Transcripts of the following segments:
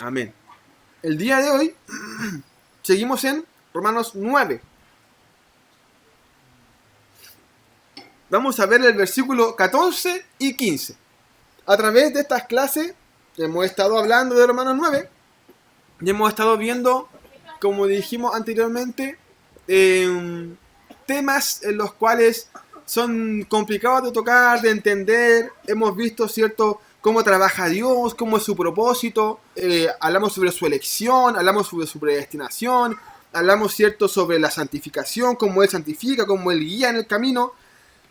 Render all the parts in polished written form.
Amén. El día de hoy seguimos en Romanos 9. Vamos a ver el versículo 14 y 15. A través de estas clases hemos estado hablando de Romanos 9 y hemos estado viendo, como dijimos anteriormente, temas en los cuales son complicados de tocar, de entender. Hemos visto, ¿cierto?, cómo trabaja Dios, cómo es su propósito. Hablamos sobre su elección, hablamos sobre su predestinación, hablamos, ¿cierto?, sobre la santificación, cómo Él santifica, cómo Él guía en el camino.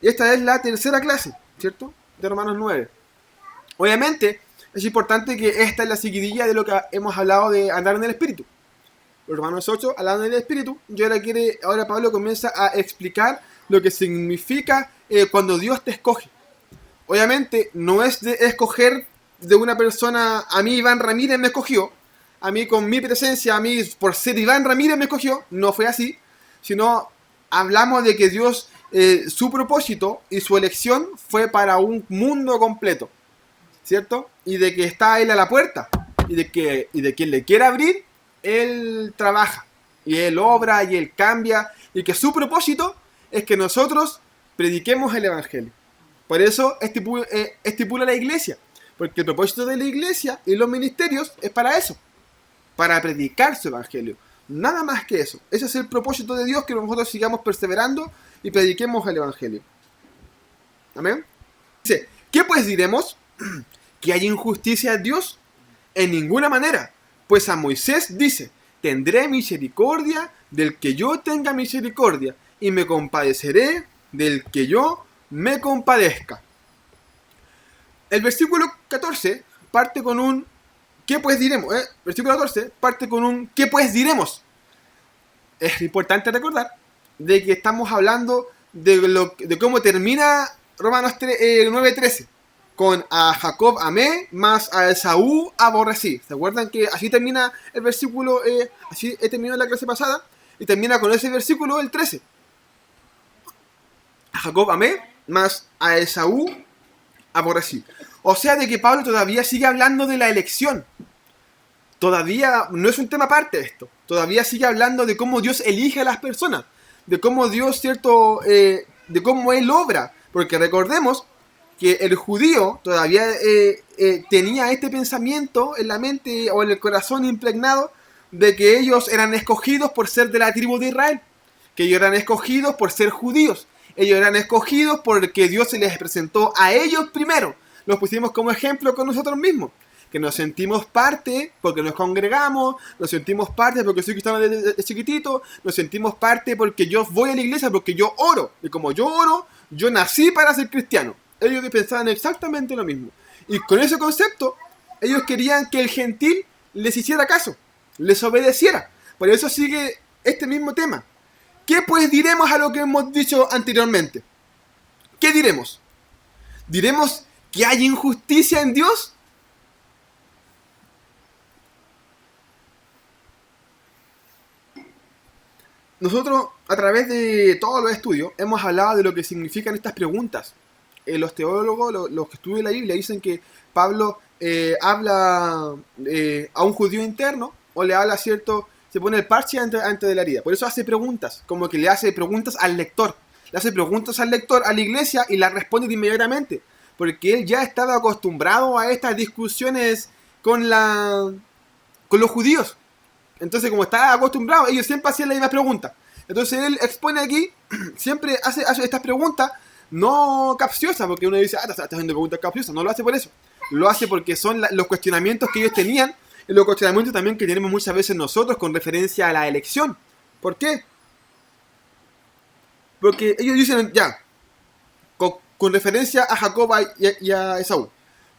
Y esta es la tercera clase, ¿cierto?, de Romanos 9. Obviamente, es importante que esta es la seguidilla de lo que hemos hablado de andar en el Espíritu. Los Romanos 8, hablando del Espíritu, y ahora Pablo comienza a explicar lo que significa cuando Dios te escoge. Obviamente, no es de escoger de una persona, a mí Iván Ramírez me escogió, a mí con mi presencia, a mí por ser Iván Ramírez me escogió, no fue así, sino hablamos de que Dios, su propósito y su elección fue para un mundo completo, ¿cierto? Y de que está Él a la puerta, y de quien le quiera abrir, Él trabaja, y Él obra, y Él cambia, y que su propósito es que nosotros prediquemos el Evangelio. Por eso estipula la iglesia, porque el propósito de la iglesia y los ministerios es para eso, para predicar su Evangelio. Nada más que eso. Ese es el propósito de Dios, que nosotros sigamos perseverando y prediquemos el Evangelio. Amén. Dice, ¿qué pues diremos? ¿Que hay injusticia en Dios? En ninguna manera. Pues a Moisés dice, tendré misericordia del que yo tenga misericordia, y me compadeceré del que yo me compadezca. El versículo 14 parte con un ¿qué pues diremos? Versículo 14 parte con un ¿qué pues diremos? Es importante recordar de que estamos hablando de cómo termina Romanos 9:13, con a Jacob amé, más a Esaú aborrecí. ¿Se acuerdan que así termina el versículo? Así he terminado la clase pasada, y termina con ese versículo el 13. A Jacob amé, más a Esaú aborrecí. O sea, de que Pablo todavía sigue hablando de la elección. Todavía no es un tema aparte de esto. Todavía sigue hablando de cómo Dios elige a las personas. De cómo Dios, ¿cierto? De cómo Él obra. Porque recordemos que el judío todavía tenía este pensamiento en la mente o en el corazón impregnado de que ellos eran escogidos por ser de la tribu de Israel. Que ellos eran escogidos por ser judíos. Ellos eran escogidos porque Dios se les presentó a ellos primero. Los pusimos como ejemplo con nosotros mismos. Que nos sentimos parte porque nos congregamos, nos sentimos parte porque soy cristiano de chiquitito, nos sentimos parte porque yo voy a la iglesia, porque yo oro. Y como yo oro, yo nací para ser cristiano. Ellos pensaban exactamente lo mismo. Y con ese concepto, ellos querían que el gentil les hiciera caso, les obedeciera. Por eso sigue este mismo tema. ¿Qué pues diremos a lo que hemos dicho anteriormente? ¿Qué diremos? ¿Diremos que hay injusticia en Dios? Nosotros, a través de todos los estudios, hemos hablado de lo que significan estas preguntas. Los teólogos, los que estudian la Biblia, dicen que Pablo habla a un judío interno, o le habla, ¿cierto? Se pone el parche antes de la herida. Por eso hace preguntas, como que le hace preguntas al lector. Le hace preguntas al lector, a la iglesia, y las responde inmediatamente. Porque él ya estaba acostumbrado a estas discusiones con los judíos. Entonces, como estaba acostumbrado, ellos siempre hacían la misma pregunta. Entonces él expone aquí, siempre hace estas preguntas no capciosas, porque uno dice, está haciendo preguntas capciosas. No lo hace por eso. Lo hace porque son los cuestionamientos que ellos tenían, y los cuestionamientos también que tenemos muchas veces nosotros con referencia a la elección. ¿Por qué? Porque ellos dicen, ya, con referencia a Jacob y a Esaú.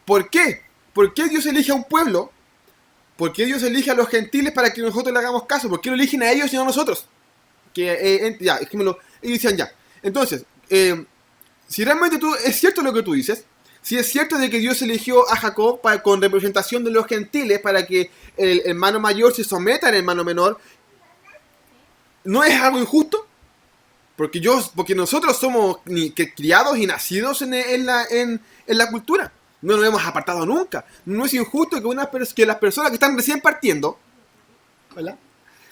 ¿Por qué? ¿Por qué Dios elige a un pueblo? ¿Por qué Dios elige a los gentiles para que nosotros le hagamos caso? ¿Por qué lo eligen a ellos y no a nosotros? Ya, ellos decían ya. Entonces, si realmente es cierto lo que tú dices, si es cierto de que Dios eligió a Jacob con representación de los gentiles para que el hermano mayor se someta al hermano menor, ¿no es algo injusto? Porque nosotros somos criados y nacidos en la cultura. No nos hemos apartado nunca. No es injusto que las personas que están recién partiendo, ¿verdad?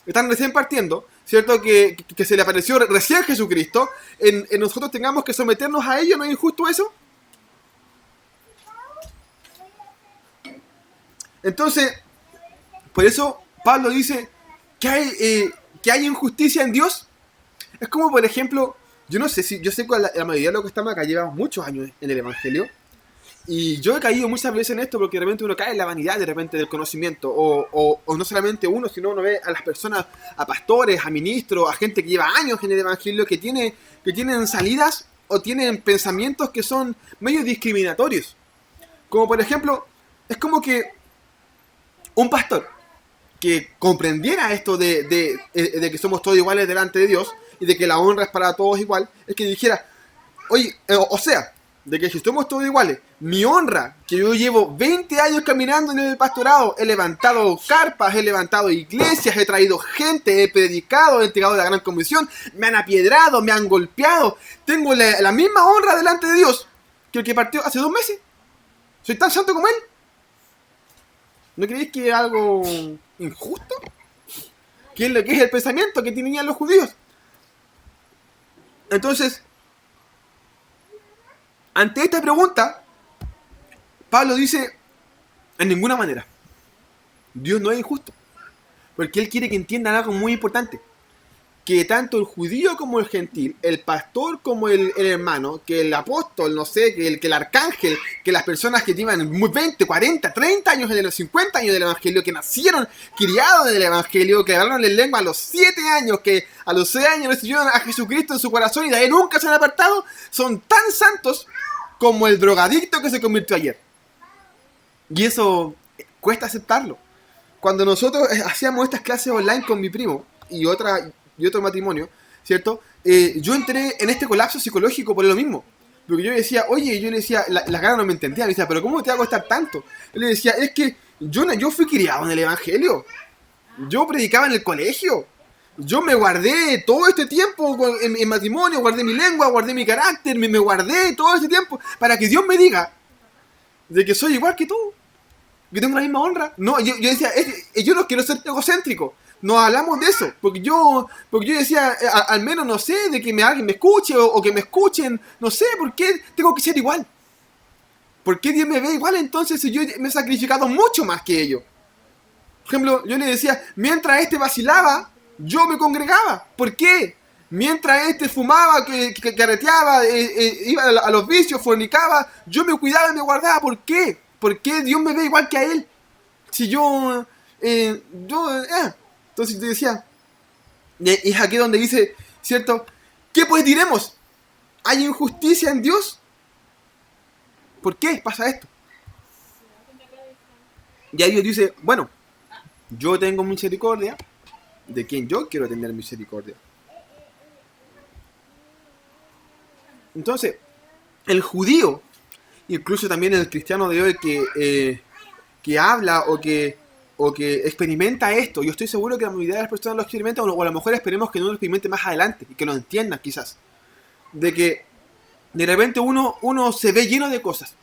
Están recién partiendo, ¿cierto? Que se le apareció recién Jesucristo, en nosotros tengamos que someternos a ello. ¿No es injusto eso? Entonces, por eso Pablo dice que hay injusticia en Dios. Es como, por ejemplo, yo no sé si, yo sé que la mayoría de los que estamos acá llevamos muchos años en el Evangelio, y yo he caído muchas veces en esto porque de repente uno cae en la vanidad de repente del conocimiento, o no solamente uno, sino uno ve a las personas, a pastores, a ministros, a gente que lleva años en el Evangelio, que tienen salidas o tienen pensamientos que son medio discriminatorios. Como por ejemplo, es como que un pastor que comprendiera esto de que somos todos iguales delante de Dios y de que la honra es para todos igual, es que dijera, oye, o sea, de que si somos todos iguales, mi honra, que yo llevo 20 años caminando en el pastorado, he levantado carpas, he levantado iglesias, he traído gente, he predicado, he entregado la gran comisión, me han apiedrado, me han golpeado, tengo la misma honra delante de Dios que el que partió hace 2 meses. Soy tan santo como él. ¿No creéis que es algo injusto? ¿Qué es lo que es el pensamiento que tenían los judíos? Entonces, ante esta pregunta, Pablo dice, en ninguna manera. Dios no es injusto. Porque Él quiere que entiendan algo muy importante. Que tanto el judío como el gentil, el pastor como el hermano, que el apóstol, no sé, que el arcángel, que las personas que llevan 20, 40, 30 años, 50 años del evangelio, que nacieron criados del evangelio, que hablaron en lengua a los 7 años, que a los 6 años recibieron a Jesucristo en su corazón y de ahí nunca se han apartado, son tan santos como el drogadicto que se convirtió ayer. Y eso cuesta aceptarlo. Cuando nosotros hacíamos estas clases online con mi primo y otro matrimonio, ¿cierto? Yo entré en este colapso psicológico por lo mismo. Porque yo decía, oye, yo le decía, las ganas no me entendían, me decía, pero ¿cómo te va a costar tanto? Yo le decía, es que yo fui criado en el evangelio. Yo predicaba en el colegio. Yo me guardé todo este tiempo en matrimonio, guardé mi lengua, guardé mi carácter, me guardé todo este tiempo para que Dios me diga de que soy igual que tú, que tengo la misma honra. No, yo decía, yo no quiero ser egocéntrico. No hablamos de eso, porque yo decía, al menos no sé, de que alguien me escuche o que me escuchen, no sé, ¿por qué tengo que ser igual? ¿Por qué Dios me ve igual entonces si yo me he sacrificado mucho más que ellos? Por ejemplo, yo le decía, mientras este vacilaba, yo me congregaba. ¿Por qué? Mientras este fumaba, que carreteaba, iba a los vicios, fornicaba, yo me cuidaba y me guardaba. ¿Por qué? ¿Por qué Dios me ve igual que a él? Si yo... Entonces te decía, y es aquí donde dice, ¿cierto? ¿Qué pues diremos? ¿Hay injusticia en Dios? ¿Por qué pasa esto? Y ahí Dios dice, bueno, yo tengo misericordia de quien yo quiero tener misericordia. Entonces, el judío, incluso también el cristiano de hoy que habla o que experimenta esto, yo estoy seguro que la mayoría de las personas lo experimentan, o a lo mejor esperemos que no lo experimente más adelante y que lo entiendan quizás, de que de repente uno se ve lleno de cosas,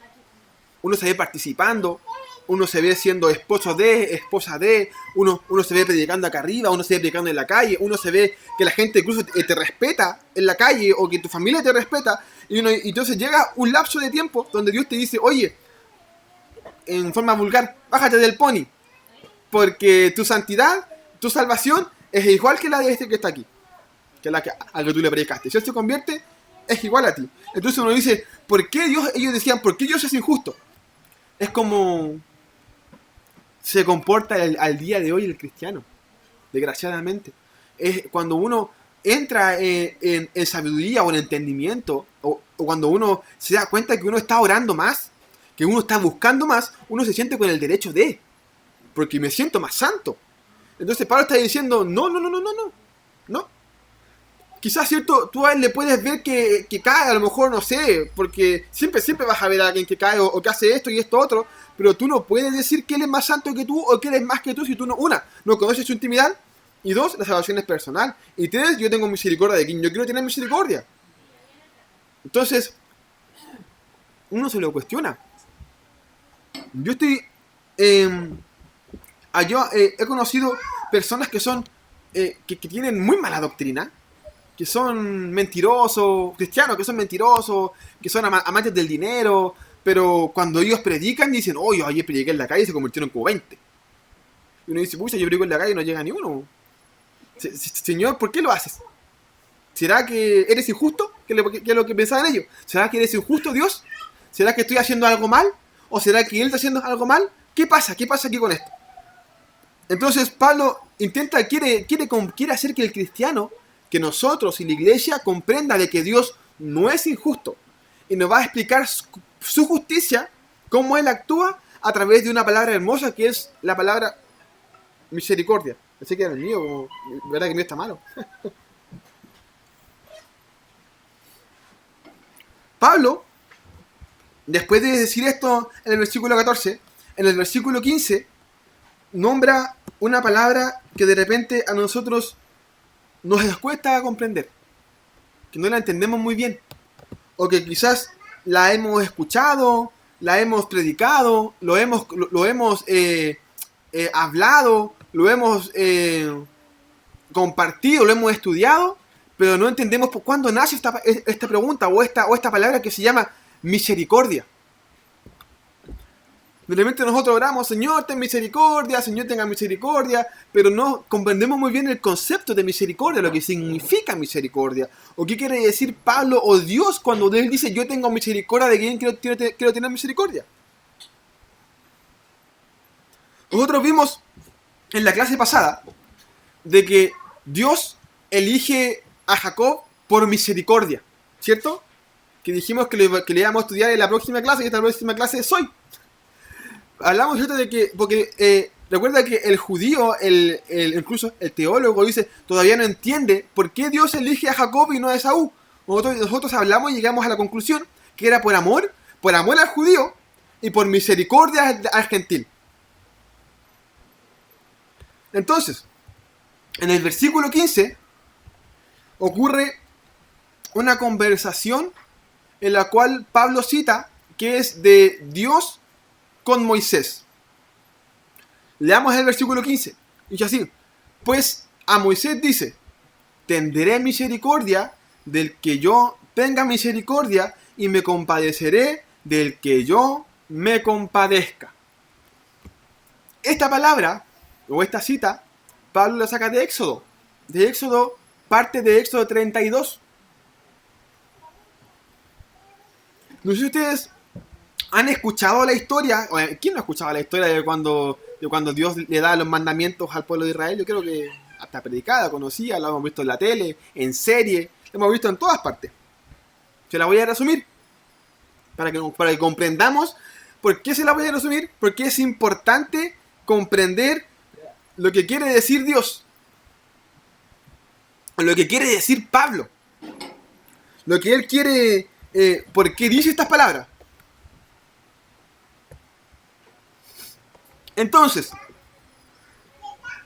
uno se ve participando, uno se ve siendo esposo de, esposa de, uno se ve predicando acá arriba, uno se ve predicando en la calle, uno se ve que la gente incluso te respeta en la calle o que tu familia te respeta, y entonces llega un lapso de tiempo donde Dios te dice, oye, en forma vulgar, bájate del pony, porque tu santidad, tu salvación es igual que la de este que está aquí, que es la que a que tú le predicaste. Si él se convierte, es igual a ti. Entonces uno dice, ¿por qué Dios? Ellos decían, ¿por qué Dios es injusto? Es como se comporta al día de hoy el cristiano, desgraciadamente. Es cuando uno entra en sabiduría o en entendimiento, o cuando uno se da cuenta que uno está orando más, que uno está buscando más, uno se siente con el derecho de, porque me siento más santo. Entonces Pablo está diciendo, no. Quizás, cierto, tú a él le puedes ver que cae, a lo mejor, no sé, porque siempre vas a ver a alguien que cae o que hace esto y esto otro, pero tú no puedes decir que él es más santo que tú o que él es más que tú si tú no conoces su intimidad, y 2, la salvación es personal, y 3, yo tengo misericordia de quien yo quiero tener misericordia. Entonces, uno se lo cuestiona. Yo estoy... yo he conocido personas que son... que tienen muy mala doctrina, que son mentirosos, cristianos que son mentirosos, que son amantes del dinero, pero cuando ellos predican dicen, oh, yo ayer prediqué en la calle y se convirtieron como 20. Y uno dice, pucha, yo predico en la calle y no llega ni uno. Señor, ¿por qué lo haces? ¿Será que eres injusto? ¿Qué es lo que pensaban ellos? ¿Será que eres injusto, Dios? ¿Será que estoy haciendo algo mal? ¿O será que Él está haciendo algo mal? ¿Qué pasa? ¿Qué pasa aquí con esto? Entonces Pablo quiere hacer que el cristiano, que nosotros y la iglesia comprenda de que Dios no es injusto. Y nos va a explicar su justicia, cómo Él actúa a través de una palabra hermosa que es la palabra misericordia. Pensé que era el mío, como, ¿verdad que el mío está malo? Pablo, después de decir esto en el versículo 14, en el versículo 15, nombra una palabra que de repente a nosotros nos cuesta comprender, que no la entendemos muy bien, o que quizás la hemos escuchado, la hemos predicado, lo hemos hablado, lo hemos compartido, lo hemos estudiado, pero no entendemos por cuándo nace esta pregunta o esta palabra que se llama misericordia. De repente nosotros oramos, Señor, ten misericordia, Señor, tenga misericordia, pero no comprendemos muy bien el concepto de misericordia, lo que significa misericordia, o qué quiere decir Pablo o Dios cuando Él dice, yo tengo misericordia de quien quiero tener misericordia. Nosotros vimos en la clase pasada de que Dios elige a Jacob por misericordia, ¿cierto? Que dijimos que le íbamos a estudiar en la próxima clase, y esta próxima clase es hoy. Hablamos, ¿cierto? De que, porque recuerda que el judío, incluso el teólogo dice, todavía no entiende por qué Dios elige a Jacob y no a Esaú. Nosotros hablamos y llegamos a la conclusión que era por amor al judío y por misericordia al gentil. Entonces, en el versículo 15 ocurre una conversación en la cual Pablo cita que es de Dios con Moisés. Leamos el versículo 15. Dice así: pues a Moisés dice, tendré misericordia del que yo tenga misericordia y me compadeceré del que yo me compadezca. Esta palabra o esta cita Pablo la saca de Éxodo. Parte de Éxodo 32. No sé si ustedes han escuchado la historia. ¿Quién no ha escuchado la historia de cuando Dios le da los mandamientos al pueblo de Israel? Yo creo que hasta predicada, conocida, la hemos visto en la tele, en serie, la hemos visto en todas partes. Se la voy a resumir para que comprendamos por qué se la voy a resumir, porque es importante comprender lo que quiere decir Dios, lo que quiere decir Pablo, lo que él quiere, por qué dice estas palabras. Entonces,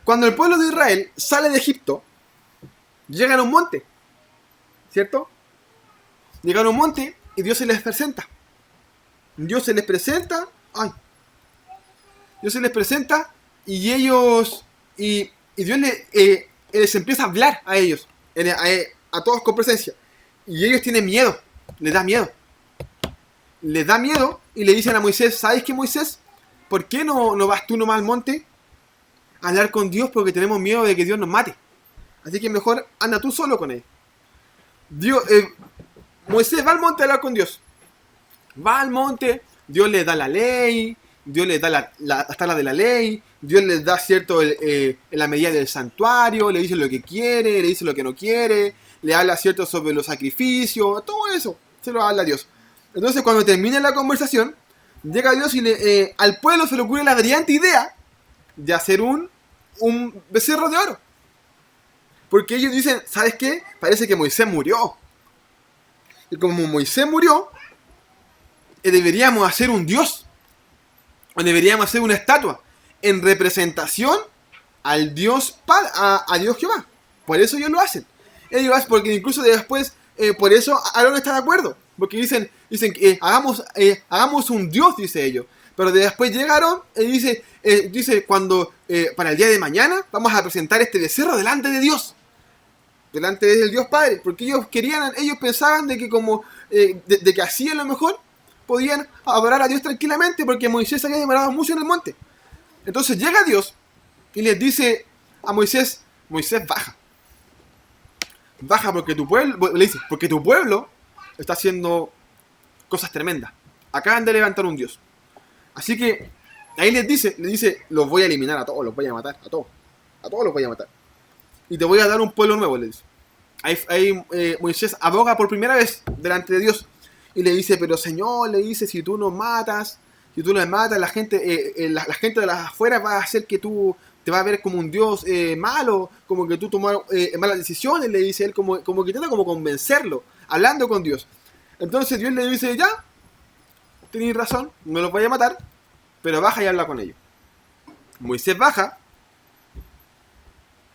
cuando el pueblo de Israel sale de Egipto, llegan a un monte, ¿cierto? Llegan a un monte y Dios se les presenta. Dios se les presenta y ellos, y Dios les empieza a hablar a ellos, a todos con presencia. Y ellos tienen miedo, les da miedo y le dicen a Moisés, ¿sabes qué, Moisés? ¿Por qué no vas tú nomás al monte a hablar con Dios? Porque tenemos miedo de que Dios nos mate. Así que mejor anda tú solo con él. Moisés va al monte a hablar con Dios. Va al monte, Dios les da la ley, Dios les da las tablas de la ley, Dios les da cierto la medida del santuario, le dice lo que quiere, le dice lo que no quiere, le habla cierto sobre los sacrificios, todo eso se lo habla a Dios. Entonces cuando termina la conversación, llega Dios y al pueblo se le ocurre la brillante idea de hacer un becerro de oro. Porque ellos dicen, ¿sabes qué? Parece que Moisés murió. Y como Moisés murió, deberíamos hacer un dios. O deberíamos hacer una estatua en representación al Dios a Dios Jehová. Por eso ellos lo hacen. Ellos hacen porque incluso después, por eso Aarón está de acuerdo. Porque dicen que hagamos un dios, dice ellos. Pero después llegaron y dice cuando para el día de mañana vamos a presentar este becerro delante de Dios. Delante del Dios Padre. Porque ellos pensaban de que como de que así a lo mejor podían adorar a Dios tranquilamente porque Moisés había demorado mucho en el monte. Entonces llega Dios y les dice a Moisés, Moisés, baja. Baja porque tu pueblo, le dice, porque tu pueblo está haciendo cosas tremendas. Acaban de levantar un Dios. Así que ahí le dice, los voy a eliminar a todos, los voy a matar, a todos los voy a matar. Y te voy a dar un pueblo nuevo, le dice. Ahí Moisés aboga por primera vez delante de Dios. Y le dice, pero Señor, le dice, si tú nos matas, la gente, la gente de las afueras va a hacer que tú te va a ver como un Dios malo, como que tú tomas malas decisiones, le dice él, como que intenta como convencerlo, hablando con Dios. Entonces Dios le dice, ya, tenéis razón, no los voy a matar, pero baja y habla con ellos. Moisés baja,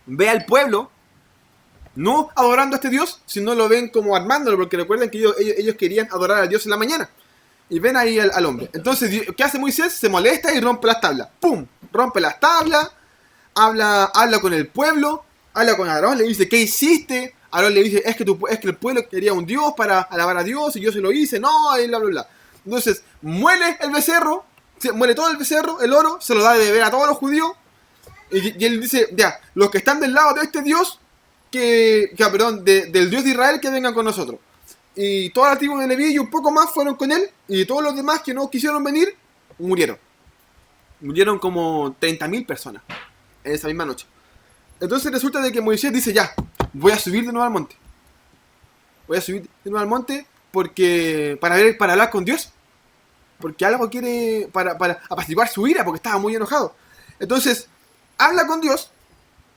ve al pueblo, no adorando a este Dios, sino lo ven como armándolo, porque recuerden que ellos querían adorar a Dios en la mañana. Y ven ahí al hombre. Entonces, ¿qué hace Moisés? Se molesta y rompe las tablas. ¡Pum! Rompe las tablas, habla con el pueblo, habla con Aarón, le dice, ¿qué hiciste? Aarón le dice, es que el pueblo quería un Dios para alabar a Dios y yo se lo hice, no, y bla, bla, bla. Entonces, muere el becerro, muere todo el becerro, el oro, se lo da de beber a todos los judíos, y él dice, ya, los que están del lado de este Dios, del Dios de Israel, que vengan con nosotros. Y toda la tribu de Leví y un poco más fueron con él, y todos los demás que no quisieron venir, murieron. Murieron como 30.000 personas en esa misma noche. Entonces resulta de que Moisés dice, ya, voy a subir de nuevo al monte. Voy a subir de nuevo al monte para hablar con Dios. Porque algo quiere para apaciguar su ira, porque estaba muy enojado. Entonces, habla con Dios,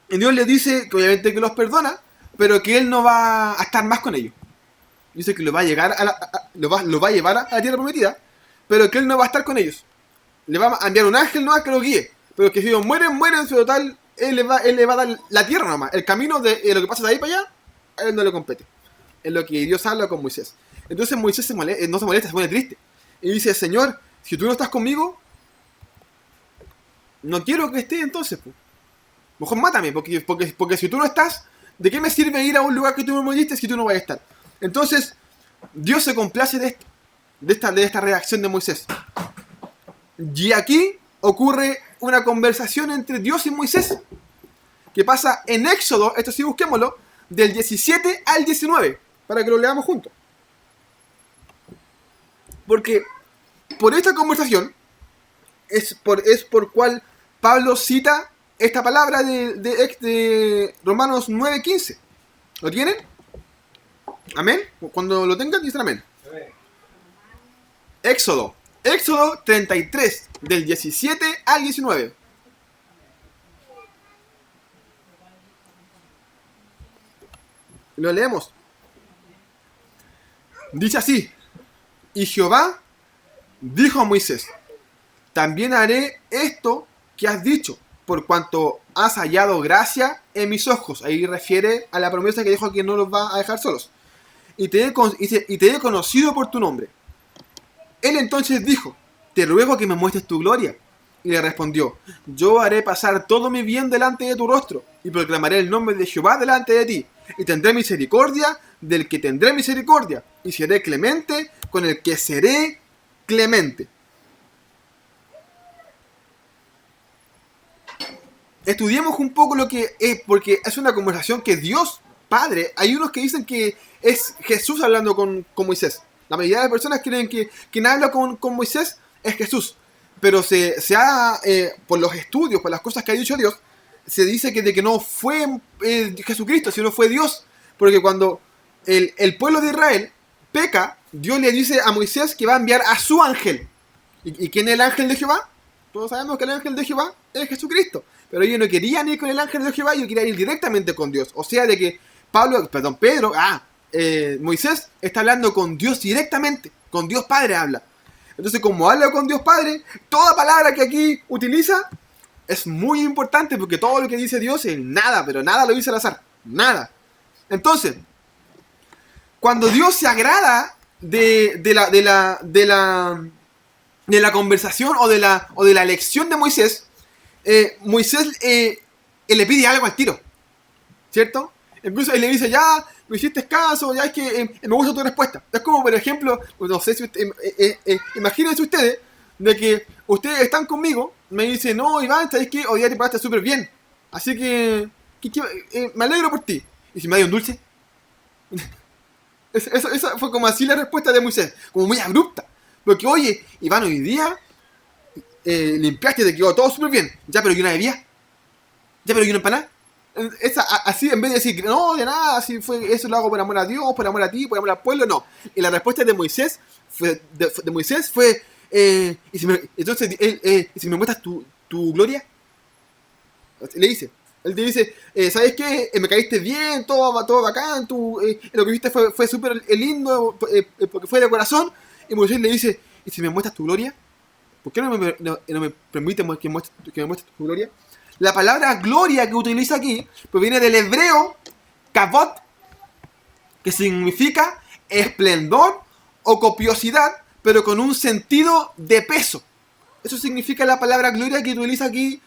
y Dios le dice que obviamente que los perdona, pero que él no va a estar más con ellos. Dice que lo va a llevar a la tierra prometida, pero que él no va a estar con ellos. Le va a enviar un ángel nomás que lo guíe, pero que si ellos mueren en su total, él le va a dar la tierra nomás. El camino de lo que pasa de ahí para allá, a él no le compete. Es lo que Dios habla con Moisés. Entonces Moisés no se molesta, se pone triste. Y dice, Señor, si tú no estás conmigo, no quiero que esté entonces, pues. Mejor mátame, porque si tú no estás, ¿de qué me sirve ir a un lugar que tú no me diste si tú no vas a estar? Entonces, Dios se complace de esta reacción de Moisés. Y aquí ocurre una conversación entre Dios y Moisés, que pasa en Éxodo, esto sí busquémoslo, del 17 al 19, para que lo leamos juntos. Porque por esta conversación es por cual Pablo cita esta palabra de Romanos 9:15. ¿Lo tienen? ¿Amén? Cuando lo tengan, dicen amén. Éxodo 33, del 17 al 19. Lo leemos. Dice así: y Jehová dijo a Moisés, también haré esto que has dicho, por cuanto has hallado gracia en mis ojos. Ahí refiere a la promesa que dijo que no los va a dejar solos. Y te he conocido por tu nombre. Él entonces dijo, te ruego que me muestres tu gloria. Y le respondió, yo haré pasar todo mi bien delante de tu rostro, y proclamaré el nombre de Jehová delante de ti, y tendré misericordia del que tendré misericordia, y seré clemente con el que seré clemente. Estudiemos un poco lo que es, porque es una conversación que Dios Padre, hay unos que dicen que es Jesús hablando con Moisés. La mayoría de las personas creen que quien habla con Moisés es Jesús. Pero por los estudios, por las cosas que ha dicho Dios, se dice de que no fue Jesucristo, sino fue Dios. Porque cuando el pueblo de Israel peca, Dios le dice a Moisés que va a enviar a su ángel. ¿Y quién es el ángel de Jehová? Todos sabemos que el ángel de Jehová es Jesucristo. Pero ellos no querían ir con el ángel de Jehová, ellos querían ir directamente con Dios. O sea, de que Moisés está hablando con Dios directamente, con Dios Padre habla. Entonces, como habla con Dios Padre, toda palabra que aquí utiliza es muy importante porque todo lo que dice Dios es nada, pero nada lo dice al azar, nada. Entonces, cuando Dios se agrada de la de la conversación o de la lección de Moisés, Moisés le pide algo al tiro, ¿cierto? Incluso él le dice, ya, me hiciste caso, ya es que me gusta tu respuesta. Es como, por ejemplo, no sé si imagínense ustedes, de que ustedes están conmigo, me dicen, no, Iván, ¿sabes qué? Hoy día te paraste súper bien. Así que me alegro por ti. ¿Y si me da un dulce? Esa fue como así la respuesta de Moisés, como muy abrupta. Porque, oye, Iván, hoy día limpiaste, te quedó todo súper bien. Ya, pero ¿y una bebida? Ya, pero ¿y una empanada? Así, en vez de decir, no, de nada, así fue, eso lo hago por amor a Dios, por amor a ti, por amor al pueblo, no. Y la respuesta de Moisés fue, entonces, ¿y si me muestras tu gloria? Le dice. Él te dice, ¿sabes qué? Me caíste bien, todo bacán, lo que viste fue súper lindo, porque fue de corazón. Y Moisés le dice, ¿y si me muestras tu gloria? ¿Por qué no me permite que me muestres tu gloria? La palabra gloria que utiliza aquí proviene del hebreo kavod, que significa esplendor o copiosidad, pero con un sentido de peso. Eso significa la palabra gloria que utiliza aquí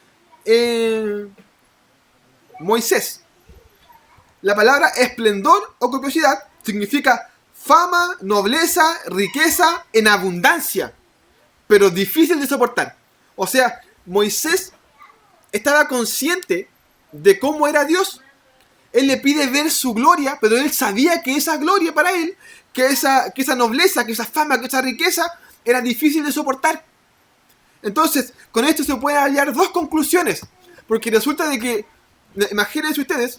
Moisés. La palabra esplendor o copiosidad significa fama, nobleza, riqueza en abundancia, pero difícil de soportar. O sea, Moisés estaba consciente de cómo era Dios. Él le pide ver su gloria, pero él sabía que esa gloria para él, que esa nobleza, que esa fama, que esa riqueza, era difícil de soportar. Entonces, con esto se pueden hallar dos conclusiones. Porque resulta de que, imagínense ustedes,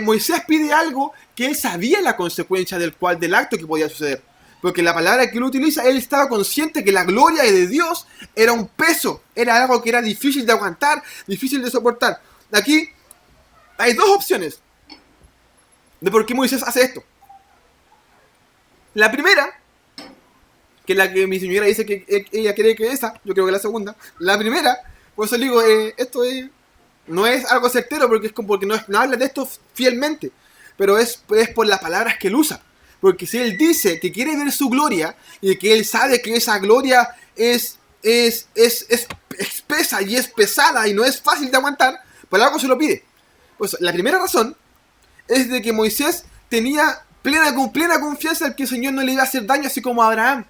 Moisés pide algo que él sabía la consecuencia del acto que podía suceder. Porque la palabra que él utiliza, él estaba consciente que la gloria de Dios era un peso, era algo que era difícil de aguantar, difícil de soportar. Aquí hay dos opciones de por qué Moisés hace esto. La primera, que es la que mi señora dice que ella cree que es esa, yo creo que la segunda. La primera, por eso le digo, no es algo certero porque es como porque no habla de esto fielmente, pero es por las palabras que él usa. Porque si él dice que quiere ver su gloria y que él sabe que esa gloria es espesa y es pesada y no es fácil de aguantar, por algo se lo pide. Pues la primera razón es de que Moisés tenía plena confianza en que el Señor no le iba a hacer daño, así como a Abraham.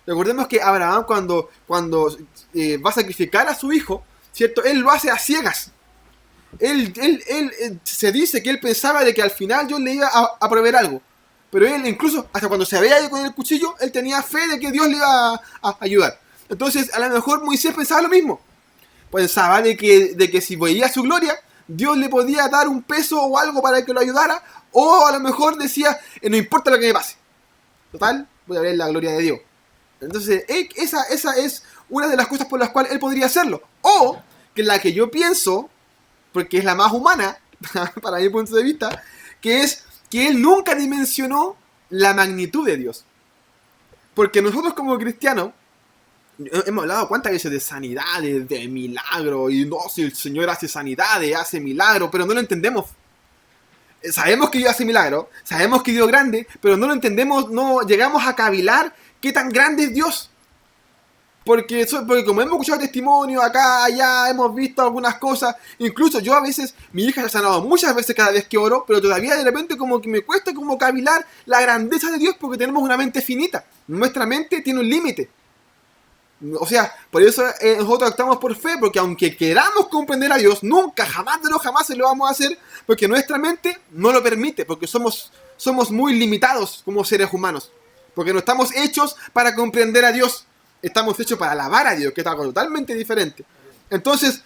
Recordemos que Abraham cuando va a sacrificar a su hijo, ¿cierto? Él lo hace a ciegas. Él se dice que él pensaba de que al final Dios le iba a proveer algo. Pero él incluso, hasta cuando se veía con el cuchillo, él tenía fe de que Dios le iba a ayudar. Entonces, a lo mejor Moisés pensaba lo mismo. Pensaba de que si veía su gloria, Dios le podía dar un peso o algo para que lo ayudara. O a lo mejor decía, no importa lo que me pase. Total, voy a ver la gloria de Dios. Entonces, esa es una de las cosas por las cuales él podría hacerlo. O, que la que yo pienso, porque es la más humana, para mi punto de vista, que es que él nunca dimensionó la magnitud de Dios. Porque nosotros como cristianos hemos hablado cuántas veces de sanidades, de milagros, y no, si el Señor hace sanidades, hace milagros, pero no lo entendemos. Sabemos que Dios hace milagros, sabemos que Dios es grande, pero no lo entendemos, no llegamos a cavilar qué tan grande es Dios. Porque como hemos escuchado testimonios acá, allá, hemos visto algunas cosas. Incluso yo a veces, mi hija se ha sanado muchas veces cada vez que oro, pero todavía de repente como que me cuesta como cavilar la grandeza de Dios porque tenemos una mente finita. Nuestra mente tiene un límite. O sea, por eso nosotros actuamos por fe, porque aunque queramos comprender a Dios, nunca, jamás se lo vamos a hacer, porque nuestra mente no lo permite, porque somos muy limitados como seres humanos. Porque no estamos hechos para comprender a Dios. Estamos hechos para alabar a Dios, que es algo totalmente diferente. Entonces,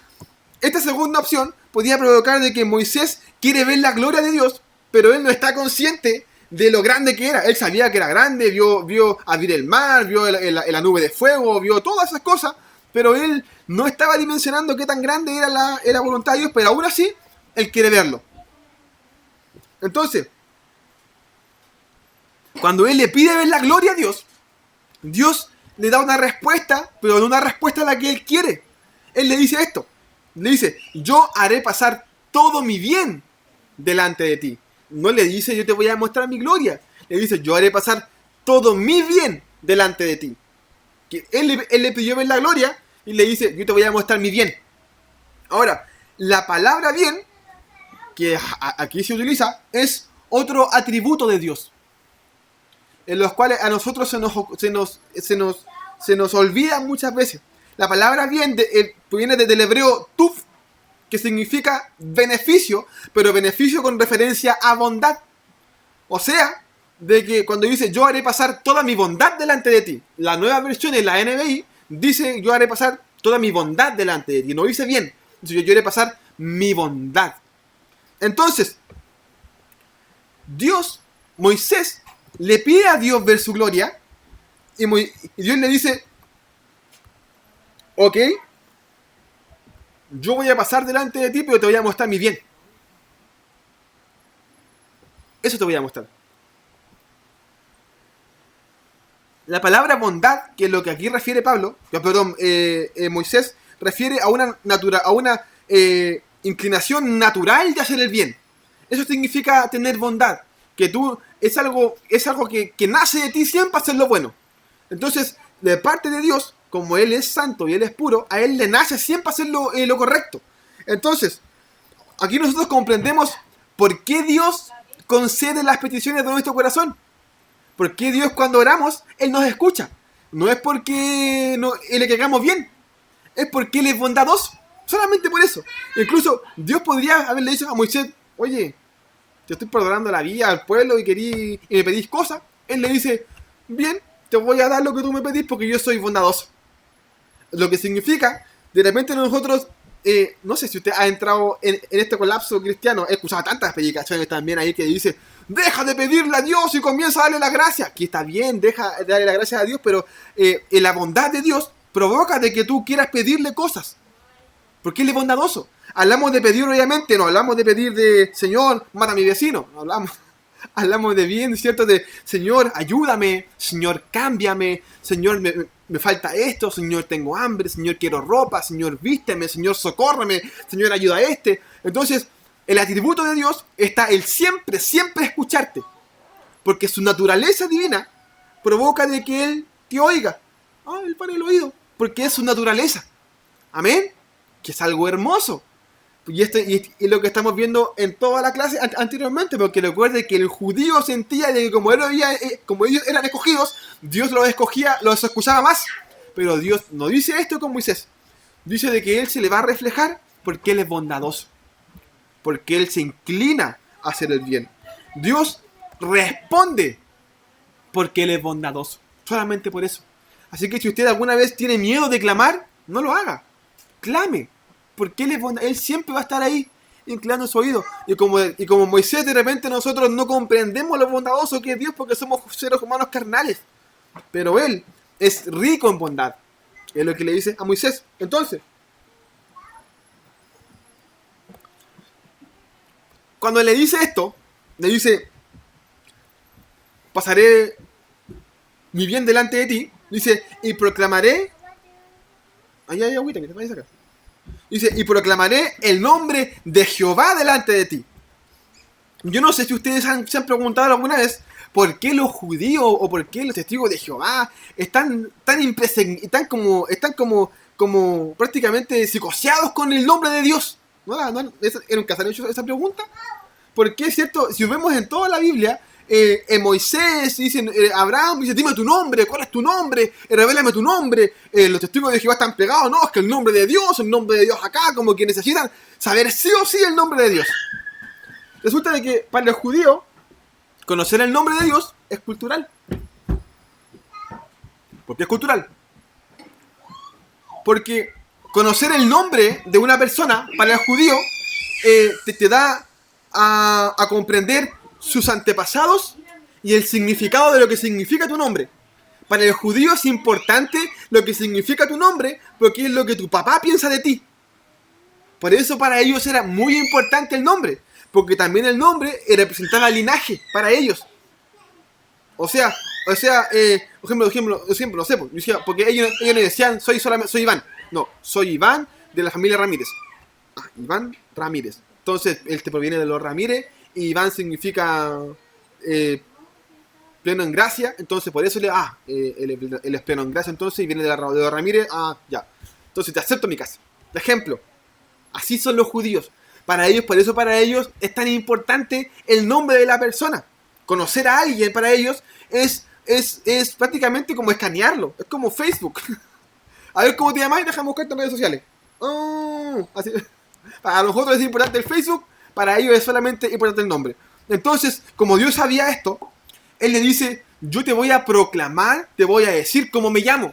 esta segunda opción podía provocar de que Moisés quiere ver la gloria de Dios, pero él no está consciente de lo grande que era. Él sabía que era grande, vio abrir el mar, vio la nube de fuego, vio todas esas cosas, pero él no estaba dimensionando qué tan grande era la voluntad de Dios, pero aún así, él quiere verlo. Entonces, cuando él le pide ver la gloria a Dios, Dios le da una respuesta, pero no una respuesta a la que él quiere. Él le dice esto. Le dice, yo haré pasar todo mi bien delante de ti. No le dice, yo te voy a mostrar mi gloria. Le dice, yo haré pasar todo mi bien delante de ti. que él le pidió ver la gloria y le dice, yo te voy a mostrar mi bien. Ahora, la palabra bien, que aquí se utiliza, es otro atributo de Dios, en los cuales a nosotros se nos olvida muchas veces. La palabra bien proviene del hebreo tuf, que significa beneficio, pero beneficio con referencia a bondad. O sea, de que cuando dice yo haré pasar toda mi bondad delante de ti, la nueva versión en la NBI dice yo haré pasar toda mi bondad delante de ti, no dice bien, dice yo haré pasar mi bondad. Entonces, Moisés le pide a Dios ver su gloria y Dios le dice, ok, yo voy a pasar delante de ti, pero te voy a mostrar mi bien. Eso te voy a mostrar. La palabra bondad, que es lo que aquí refiere Moisés, refiere a una inclinación natural de hacer el bien. Eso significa tener bondad, que tú es algo que nace de ti siempre hacer lo bueno. Entonces, de parte de Dios, como Él es santo y Él es puro, a Él le nace siempre hacer lo correcto. Entonces, aquí nosotros comprendemos por qué Dios concede las peticiones de nuestro corazón. Porque Dios cuando oramos, Él nos escucha. No es porque le caigamos bien, es porque Él es bondadoso. Solamente por eso. Incluso Dios podría haberle dicho a Moisés, oye, te estoy perdonando la vida al pueblo y me pedís cosas. Él le dice, bien, te voy a dar lo que tú me pedís porque yo soy bondadoso. Lo que significa, de repente nosotros, no sé si usted ha entrado en este colapso cristiano, he escuchado tantas predicaciones también ahí que dice, deja de pedirle a Dios y comienza a darle la gracia. Que está bien, deja de darle la gracia a Dios, pero la bondad de Dios provoca de que tú quieras pedirle cosas. Porque Él es bondadoso. Hablamos de pedir, obviamente, no hablamos de pedir de, Señor, mata a mi vecino. No hablamos de bien, ¿cierto? De, Señor, ayúdame, Señor, cámbiame, Señor, me falta esto, Señor, tengo hambre, Señor, quiero ropa, Señor, vísteme, Señor, socórreme, Señor, ayuda a este. Entonces, el atributo de Dios está el siempre, siempre escucharte. Porque su naturaleza divina provoca de que Él te oiga. Él pone el oído. Porque es su naturaleza. Amén. Que es algo hermoso. Y lo que estamos viendo en toda la clase anteriormente, porque recuerde que el judío sentía de que como ellos eran escogidos, Dios los escuchaba más. Pero Dios no dice esto con Moisés. Dice de que Él se le va a reflejar porque Él es bondadoso. Porque Él se inclina a hacer el bien. Dios responde porque Él es bondadoso. Solamente por eso. Así que si usted alguna vez tiene miedo de clamar, no lo haga. Clame. Porque Él siempre va a estar ahí, inclinando su oído. Y como Moisés, de repente nosotros no comprendemos lo bondadoso que es Dios porque somos seres humanos carnales. Pero Él es rico en bondad. Es lo que le dice a Moisés. Entonces, cuando le dice esto, le dice, pasaré mi bien delante de ti, dice, y proclamaré, ahí hay agüita que te vayas a sacar. Dice, y proclamaré el nombre de Jehová delante de ti. Yo no sé si ustedes se han preguntado alguna vez por qué los judíos o por qué los testigos de Jehová están como prácticamente psicoseados con el nombre de Dios. ¿Nunca se han hecho esa pregunta? Porque es cierto, si vemos en toda la Biblia, en Moisés, dicen, Abraham dice, dime tu nombre, ¿cuál es tu nombre? Revélame tu nombre. Los testigos de Jehová están pegados, no, es que el nombre de Dios acá, como que necesitan saber sí o sí el nombre de Dios. Resulta de que para los judíos, conocer el nombre de Dios es cultural. ¿Por qué es cultural? Porque conocer el nombre de una persona, para el judío, te da a comprender sus antepasados y el significado de lo que significa tu nombre. Para el judío es importante lo que significa tu nombre porque es lo que tu papá piensa de ti. Por eso para ellos era muy importante el nombre, porque también el nombre representaba linaje para ellos. O sea, por ejemplo, no sé, porque ellos no decían soy Iván. No, soy Iván de la familia Ramírez. Iván Ramírez. Entonces, él te proviene de los Ramírez y Iván significa pleno en gracia, entonces por eso él es pleno en gracia, entonces, y viene de Ramírez, ya. Entonces te acepto en mi casa. De ejemplo, así son los judíos. Para ellos es tan importante el nombre de la persona. Conocer a alguien para ellos es prácticamente como escanearlo. Es como Facebook. A ver cómo te llamas y déjame buscarte en redes sociales. Así. Para nosotros es importante el Facebook, para ellos es solamente importante el nombre. Entonces, como Dios sabía esto, Él le dice, yo te voy a proclamar, te voy a decir cómo me llamo.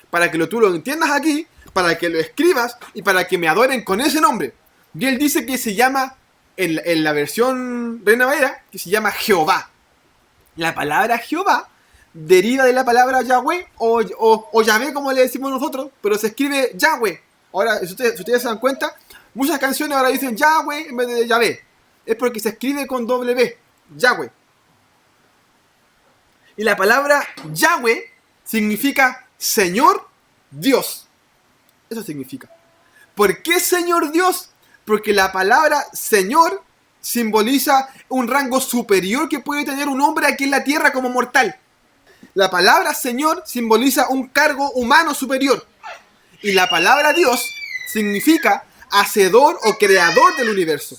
Para que tú lo entiendas aquí, para que lo escribas y para que me adoren con ese nombre. Y Él dice que se llama, en la versión Reina Valera, que se llama Jehová. La palabra Jehová deriva de la palabra Yahweh o Yahvé, como le decimos nosotros, pero se escribe Yahweh. Ahora, si ustedes se dan cuenta, muchas canciones ahora dicen Yahweh en vez de Yahvé. Es porque se escribe con W, Yahweh. Y la palabra Yahweh significa Señor Dios. Eso significa. ¿Por qué Señor Dios? Porque la palabra Señor simboliza un rango superior que puede tener un hombre aquí en la tierra como mortal. La palabra Señor simboliza un cargo humano superior. Y la palabra Dios significa hacedor o creador del universo.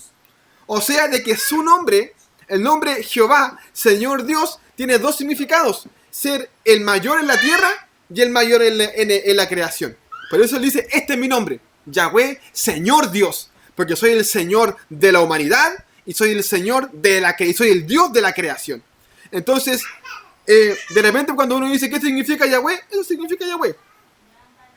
O sea, de que su nombre, el nombre Jehová, Señor Dios, tiene dos significados. Ser el mayor en la tierra y el mayor en la creación. Por eso él dice, este es mi nombre, Yahweh, Señor Dios. Porque soy el Señor de la humanidad y soy el Señor y soy el Dios de la creación. Entonces, de repente cuando uno dice, ¿qué significa Yahweh? Eso significa Yahweh.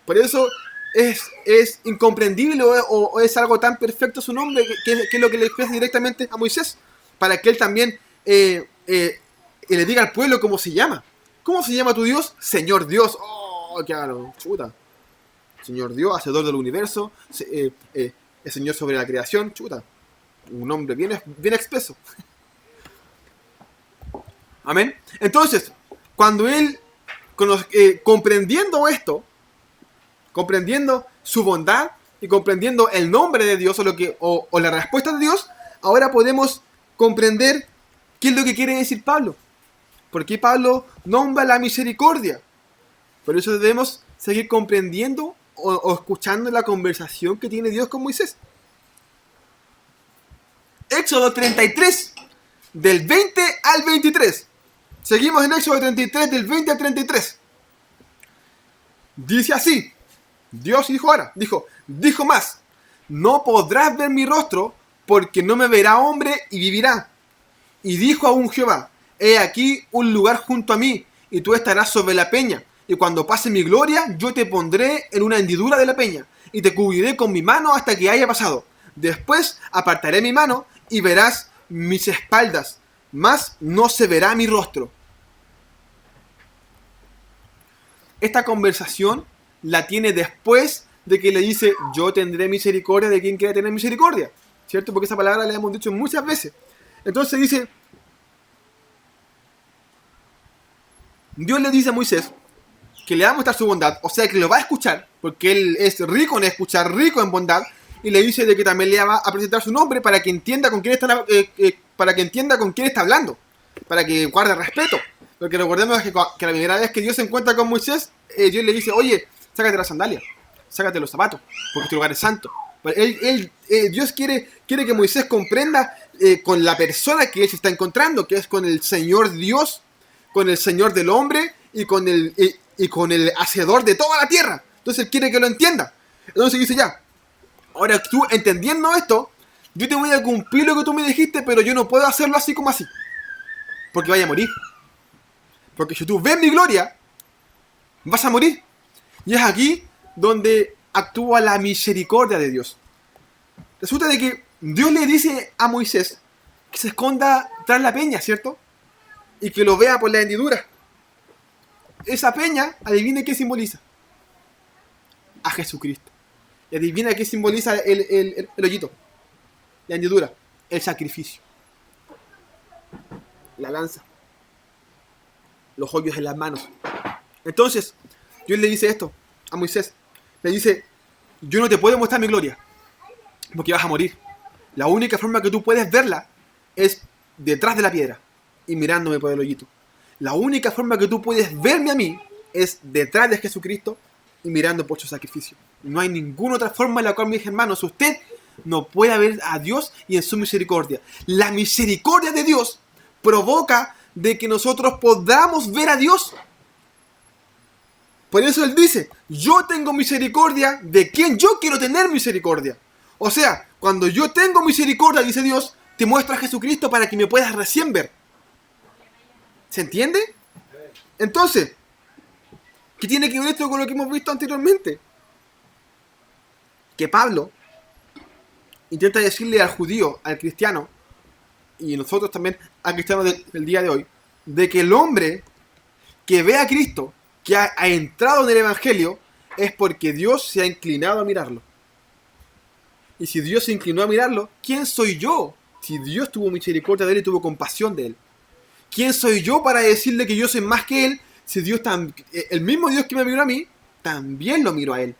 Por eso es incomprendible o es algo tan perfecto su nombre que es lo que le expresa directamente a Moisés. Para que él también le diga al pueblo cómo se llama. ¿Cómo se llama tu Dios? Señor Dios. Oh, claro, chuta. Señor Dios, hacedor del universo, el Señor sobre la creación, chuta. Un nombre bien expreso. Amén. Entonces, cuando él, comprendiendo esto, comprendiendo su bondad y comprendiendo el nombre de Dios o la respuesta de Dios, ahora podemos comprender qué es lo que quiere decir Pablo. ¿Por qué Pablo nombra la misericordia? Por eso debemos seguir comprendiendo o escuchando la conversación que tiene Dios con Moisés. Éxodo 33, del 20 al 23. Seguimos en Éxodo 33, del 20 al 33. Dice así. Dios dijo más, no podrás ver mi rostro porque no me verá hombre y vivirá. Y dijo aún Jehová, he aquí un lugar junto a mí y tú estarás sobre la peña. Y cuando pase mi gloria, yo te pondré en una hendidura de la peña y te cubriré con mi mano hasta que haya pasado. Después apartaré mi mano y verás mis espaldas, mas no se verá mi rostro. Esta conversación la tiene después de que le dice, yo tendré misericordia de quien quiera tener misericordia. ¿Cierto? Porque esa palabra la hemos dicho muchas veces. Entonces dice, Dios le dice a Moisés que le va a mostrar su bondad, o sea que lo va a escuchar, porque él es rico en escuchar, rico en bondad, y le dice de que también le va a presentar su nombre para que entienda con quién está, hablando, para que guarde respeto. Porque recordemos que la primera vez que Dios se encuentra con Moisés, Dios le dice, oye, sácate las sandalias, sácate los zapatos, porque este lugar es santo. Dios quiere que Moisés comprenda con la persona que él se está encontrando, que es con el Señor Dios, con el Señor del hombre y con el hacedor de toda la tierra. Entonces él quiere que lo entienda. Entonces dice ya, ahora tú entendiendo esto, yo te voy a cumplir lo que tú me dijiste, pero yo no puedo hacerlo así como así, porque vaya a morir. Porque si tú ves mi gloria, vas a morir. Y es aquí donde actúa la misericordia de Dios. Resulta de que Dios le dice a Moisés que se esconda tras la peña, ¿cierto? Y que lo vea por la hendidura. Esa peña, adivine qué simboliza. A Jesucristo. Y adivina qué simboliza el hoyito. La hendidura. El sacrificio. La lanza. Los hoyos en las manos. Entonces, Dios le dice esto a Moisés. Le dice, yo no te puedo mostrar mi gloria, porque vas a morir. La única forma que tú puedes verla es detrás de la piedra y mirándome por el hoyito. La única forma que tú puedes verme a mí es detrás de Jesucristo y mirando por su sacrificio. No hay ninguna otra forma en la cual, mis hermanos, usted no puede ver a Dios y en su misericordia. La misericordia de Dios provoca de que nosotros podamos ver a Dios. Por eso Él dice, yo tengo misericordia de quien yo quiero tener misericordia. O sea, cuando yo tengo misericordia, dice Dios, te muestro a Jesucristo para que me puedas recién ver. ¿Se entiende? Entonces, ¿qué tiene que ver esto con lo que hemos visto anteriormente? Que Pablo intenta decirle al judío, al cristiano, y nosotros también al cristiano del día de hoy, de que el hombre que ve a Cristo, que ha entrado en el Evangelio, es porque Dios se ha inclinado a mirarlo. Y si Dios se inclinó a mirarlo, ¿quién soy yo? Si Dios tuvo misericordia de él y tuvo compasión de él. ¿Quién soy yo para decirle que yo soy más que él? Si Dios el mismo Dios que me miró a mí, también lo miró a él.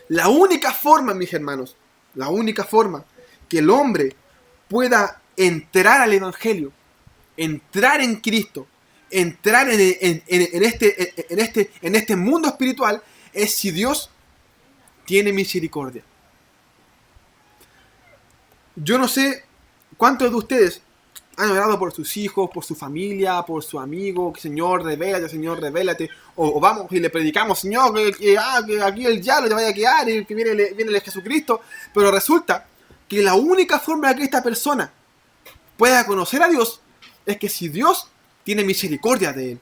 La única forma, mis hermanos, la única forma que el hombre pueda entrar al Evangelio, entrar en Cristo, entrar en este mundo espiritual, es si Dios tiene misericordia. Yo no sé cuántos de ustedes han orado por sus hijos, por su familia, por su amigo, Señor, revélate, o vamos y le predicamos, Señor, que aquí el diablo te vaya a quedar, y que viene el Jesucristo, pero resulta que la única forma de que esta persona pueda conocer a Dios es que si Dios tiene misericordia de él.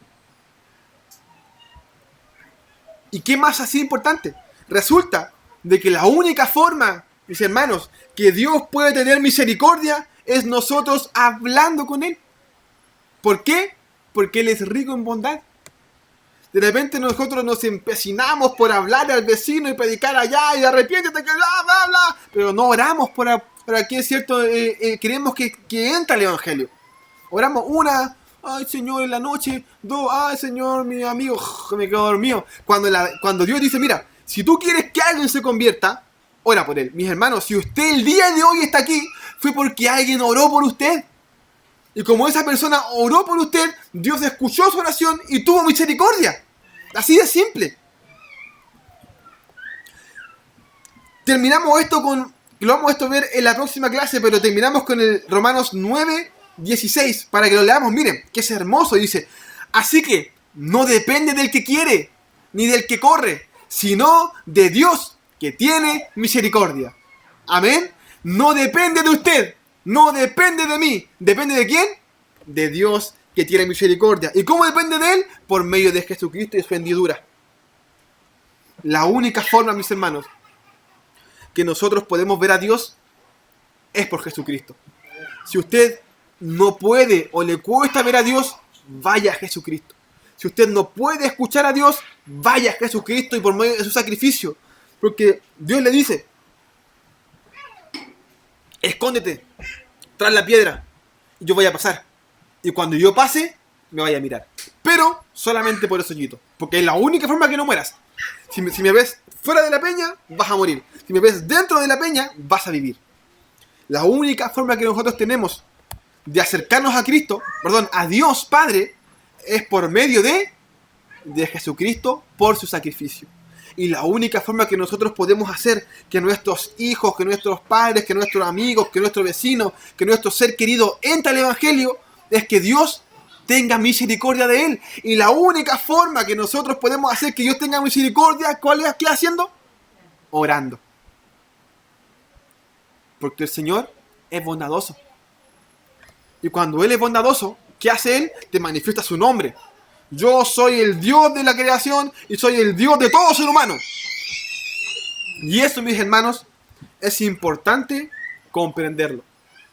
¿Y qué más así importante? Resulta de que la única forma, mis hermanos, que Dios puede tener misericordia es nosotros hablando con Él. ¿Por qué? Porque Él es rico en bondad. De repente nosotros nos empecinamos por hablar al vecino y predicar allá y arrepiéntete que bla, bla, bla. Pero no oramos para que es cierto, queremos que entre el Evangelio. Oramos una, ay Señor, en la noche, dos, ay Señor, mi amigo, me quedo dormido. Cuando Dios dice, mira, si tú quieres que alguien se convierta, ora por él. Mis hermanos, si usted el día de hoy está aquí, fue porque alguien oró por usted. Y como esa persona oró por usted, Dios escuchó su oración y tuvo misericordia. Así de simple. Terminamos esto lo vamos a ver en la próxima clase, pero terminamos con el Romanos 9:16, para que lo leamos. Miren, que es hermoso, dice, así que no depende del que quiere, ni del que corre, sino de Dios, que tiene misericordia. Amén. No depende de usted, no depende de mí. ¿Depende de quién? De Dios, que tiene misericordia. ¿Y cómo depende de Él? Por medio de Jesucristo y su hendidura. La única forma, mis hermanos, que nosotros podemos ver a Dios es por Jesucristo. Si usted no puede o le cuesta ver a Dios, vaya a Jesucristo. Si usted no puede escuchar a Dios, vaya a Jesucristo y por medio de su sacrificio. Porque Dios le dice, escóndete tras la piedra y yo voy a pasar. Y cuando yo pase, me vaya a mirar. Pero solamente por ese hoyito. Porque es la única forma que no mueras. Si me ves fuera de la peña, vas a morir. Si me ves dentro de la peña, vas a vivir. La única forma que nosotros tenemos de acercarnos a Cristo, a Dios Padre, es por medio de Jesucristo, por su sacrificio. Y la única forma que nosotros podemos hacer que nuestros hijos, que nuestros padres, que nuestros amigos, que nuestro vecino, que nuestro ser querido entre al Evangelio, es que Dios tenga misericordia de él. Y la única forma que nosotros podemos hacer que Dios tenga misericordia, ¿cuál es? ¿Qué haciendo? Orando. Porque el Señor es bondadoso. Y cuando Él es bondadoso, ¿qué hace Él? Te manifiesta su nombre. Yo soy el Dios de la creación y soy el Dios de todo ser humano. Y eso, mis hermanos, es importante comprenderlo.